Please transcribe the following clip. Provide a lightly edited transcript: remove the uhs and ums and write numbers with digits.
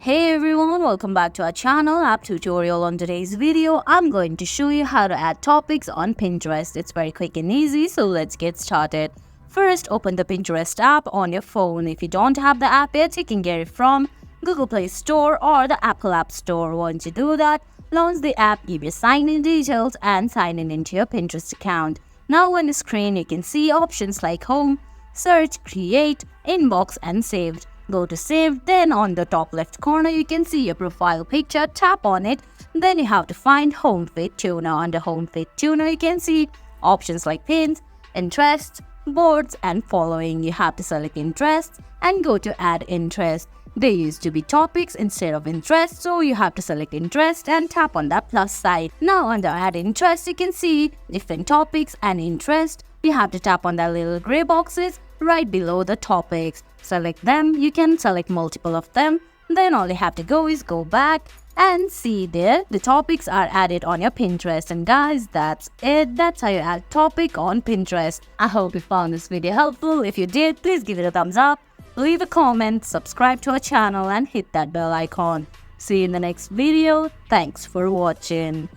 Hey everyone, welcome back to our channel app tutorial. On today's video, I'm going to show you how to add topics on Pinterest. It's very quick and easy, so let's get started. First, open the Pinterest app on your phone. If you don't have the app yet, you can get it from Google Play Store or the Apple App Store. Once you do that, launch the app, give your sign-in details and sign in into your Pinterest account. Now on the screen, you can see options like Home, Search, Create, Inbox and Saved. Go to Save, then on the top left corner you can see your profile picture, tap on it, then you have to find Home Feed Tuner. Under Home Feed Tuner you can see options like Pins, Interests, Boards and Following. You have to select Interests and go to Add Interest. There used to be topics instead of interests, so you have to select interest and tap on that plus sign. Now under Add Interest you can see different topics and interest. You have to tap on that little gray boxes right below the topics. Select them. You can select multiple of them. Then all you have to go is go back and see there the topics are added on your Pinterest. And guys, that's it. That's how you add topic on Pinterest. I hope you found this video helpful. If you did, please give it a thumbs up, leave a comment, subscribe to our channel and hit that bell icon. See you in the next video. Thanks for watching.